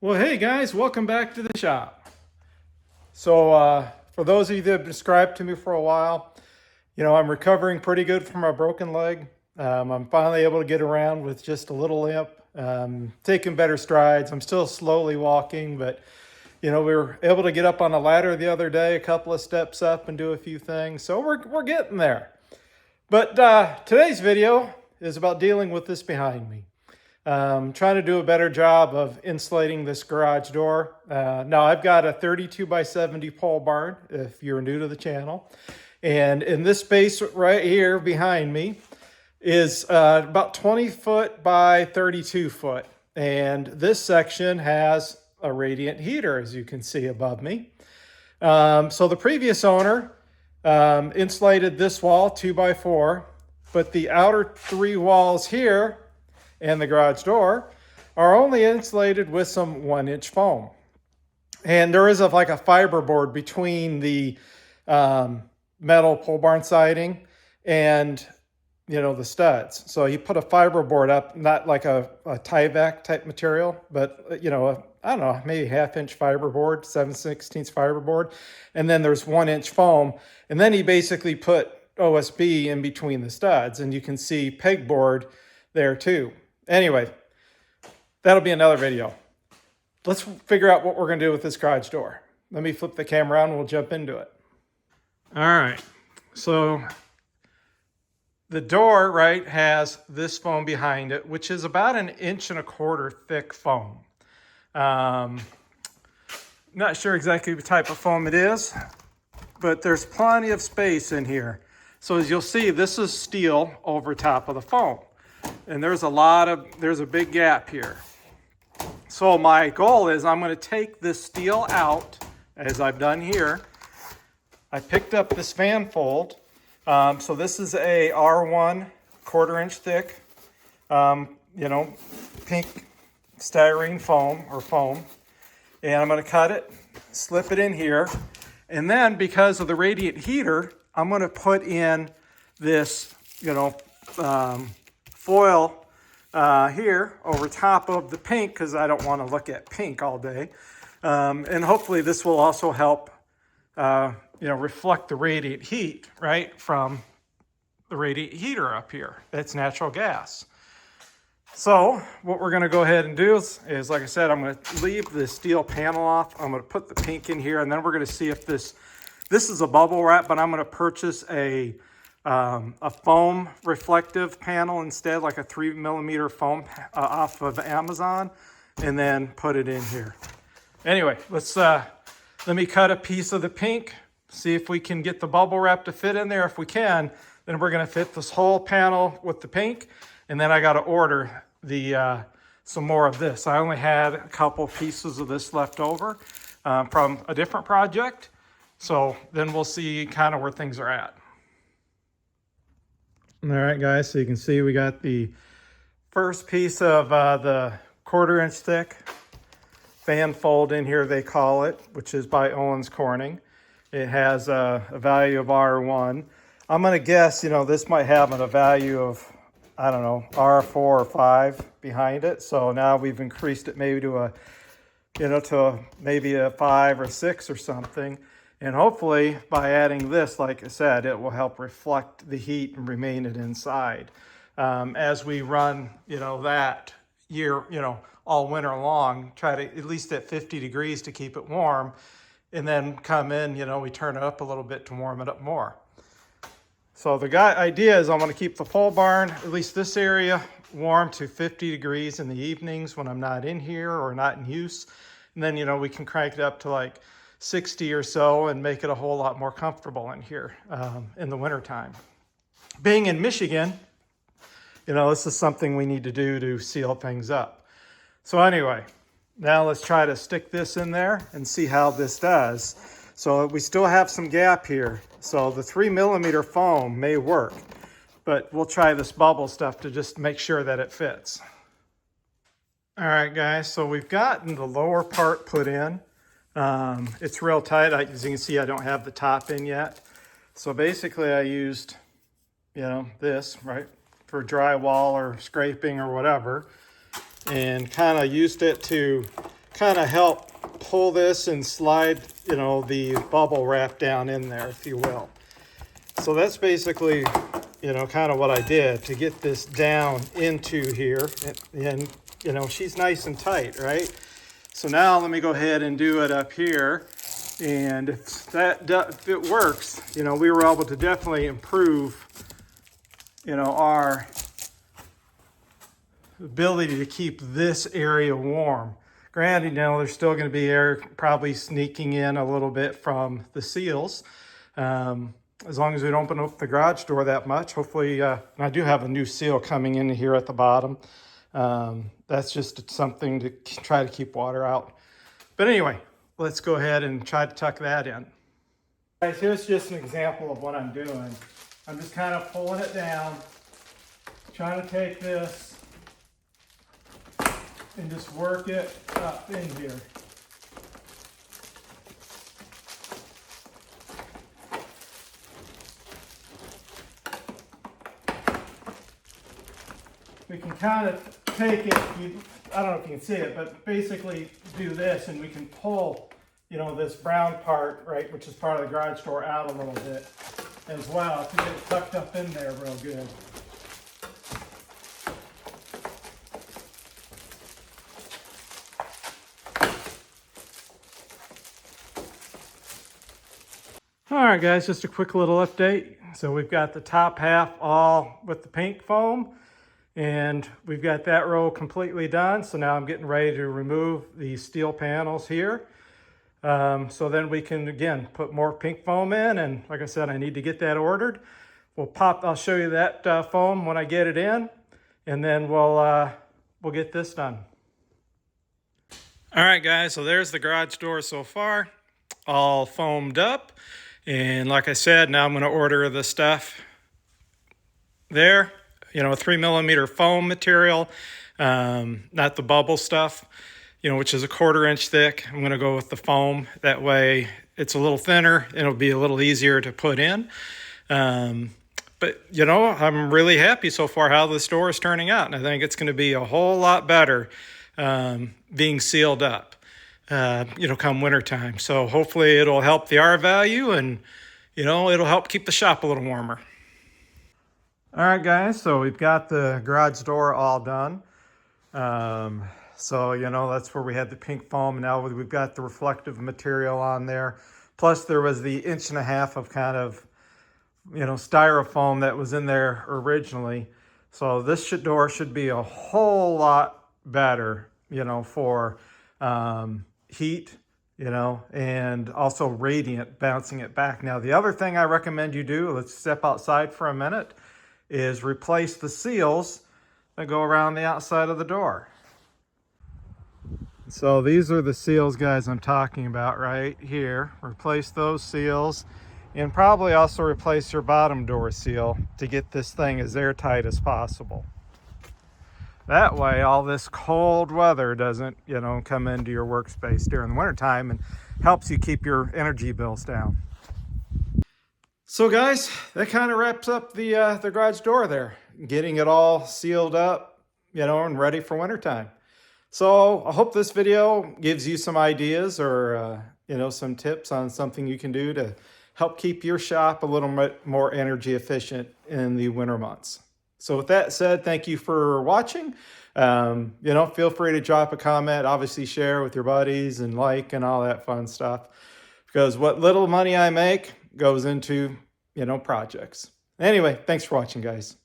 Well, hey guys, welcome back to the shop. For those of you that have been subscribed to me for a while, I'm recovering pretty good from my broken leg. I'm finally able to get around with just a little limp, taking better strides. I'm still slowly walking, but we were able to get up on a ladder the other day, a couple of steps up and do a few things. So we're getting there. But today's video is about dealing with this behind me. Trying to do a better job of insulating this garage door. Now I've got a 32 by 70 pole barn, if you're new to the channel. And in this space right here behind me is about 20 foot by 32 foot. And this section has a radiant heater, as you can see above me. So the previous owner insulated this wall 2 by 4, but the outer 3 walls here and the garage door are only insulated with some 1-inch foam. And there is like a fiber board between the metal pole barn siding and the studs. So you put a fiber board up, not like a Tyvek type material, but I don't know, maybe 1/2-inch fiber board, 7/16 fiber board. And then there's 1-inch foam. And then he basically put OSB in between the studs, and you can see pegboard there too. Anyway, that'll be another video. Let's figure out what we're going to do with this garage door. Let me flip the camera around and we'll jump into it. All right, so the door, right, has this foam behind it, which is about 1.25 inches thick foam. Not sure exactly what type of foam it is, but there's plenty of space in here. So as you'll see, this is steel over top of the foam. And there's a big gap here. So my goal is I'm going to take this steel out, as I've done here. I picked up this fanfold. So this is a R1 1/4 inch thick, pink styrene foam. And I'm going to cut it, slip it in here. And then because of the radiant heater, I'm going to put in this, foil here over top of the pink, because I don't want to look at pink all day. And hopefully this will also help, reflect the radiant heat, right, from the radiant heater up here. That's natural gas. So what we're going to go ahead and do is, like I said, I'm going to leave the steel panel off. I'm going to put the pink in here, and then we're going to see if this is a bubble wrap, but I'm going to purchase a foam reflective panel instead, like a 3mm foam off of Amazon, and then put it in here. Anyway, let me cut a piece of the pink, see if we can get the bubble wrap to fit in there. If we can, then we're going to fit this whole panel with the pink, and then I got to order some more of this. I only had a couple pieces of this left over from a different project, so then we'll see kind of where things are at. All right, guys, so you can see we got the first piece of the 1/4 inch thick fanfold in here, they call it, which is by Owens Corning. It has a value of R1. I'm going to guess, this might have a value of, I don't know, R4 or 5 behind it. So now we've increased it maybe to maybe a 5 or 6 or something. And hopefully by adding this, like I said, it will help reflect the heat and remain it inside. As we run, that year, all winter long, try to at least at 50 degrees to keep it warm, and then come in, we turn it up a little bit to warm it up more. So the idea is I'm going to keep the pole barn, at least this area, warm to 50 degrees in the evenings when I'm not in here or not in use. And then, we can crank it up to like 60 or so and make it a whole lot more comfortable in here in the wintertime. Being in Michigan, this is something we need to do to seal things up. So anyway, now let's try to stick this in there and see how this does. So we still have some gap here. So the 3mm foam may work, but we'll try this bubble stuff to just make sure that it fits. All right, guys, so we've gotten the lower part put in. It's real tight. As you can see, I don't have the top in yet. So basically I used, this, right, for drywall or scraping or whatever, and kind of used it to kind of help pull this and slide, you know, the bubble wrap down in there, if you will. So that's basically, you know, kind of what I did to get this down into here. And you know, she's nice and tight, right? So now let me go ahead and do it up here. And if it works, you know, we were able to definitely improve, you know, our ability to keep this area warm. Granted, you know, there's still going to be air probably sneaking in a little bit from the seals. As long as we don't open up the garage door that much, hopefully, and I do have a new seal coming in here at the bottom. That's just something to try to keep water out. But anyway, let's go ahead and try to tuck that in. Guys, here's just an example of what I'm doing. I'm just kind of pulling it down, trying to take this and just work it up in here. We can kind of take it, I don't know if you can see it, but basically do this and we can pull, you know, this brown part, right, which is part of the garage door out a little bit as well to get it tucked up in there real good. All right, guys, just a quick little update. So we've got the top half all with the pink foam, and we've got that row completely done. So now I'm getting ready to remove the steel panels here. So then we can, again, put more pink foam in. And like I said, I need to get that ordered. I'll show you that foam when I get it in, and then we'll get this done. All right, guys, so there's the garage door so far, all foamed up. And like I said, now I'm going to order the stuff there, you know, a 3mm foam material, not the bubble stuff, you know, which is a 1/4 inch thick. I'm going to go with the foam. That way it's a little thinner and it'll be a little easier to put in. But, you know, I'm really happy so far how the store is turning out. And I think it's going to be a whole lot better being sealed up. You know, come wintertime. So hopefully it'll help the R value and, you know, it'll help keep the shop a little warmer. All right, guys, so we've got the garage door all done. So, you know, that's where we had the pink foam. Now we've got the reflective material on there. Plus there was the 1.5 inch of kind of, you know, styrofoam that was in there originally. So this door should be a whole lot better, you know, for heat, you know, and also radiant, bouncing it back. Now, the other thing I recommend you do, let's step outside for a minute, is replace the seals that go around the outside of the door. So these are the seals, guys, I'm talking about right here. Replace those seals and probably also replace your bottom door seal to get this thing as airtight as possible. That way, all this cold weather doesn't, you know, come into your workspace during the wintertime and helps you keep your energy bills down. So guys, that kind of wraps up the garage door there. Getting it all sealed up, you know, and ready for wintertime. So I hope this video gives you some ideas or, you know, some tips on something you can do to help keep your shop a little bit more energy efficient in the winter months. So with that said, thank you for watching. You know, feel free to drop a comment, obviously share with your buddies and like and all that fun stuff. Because what little money I make goes into, you know, projects. Anyway, thanks for watching, guys.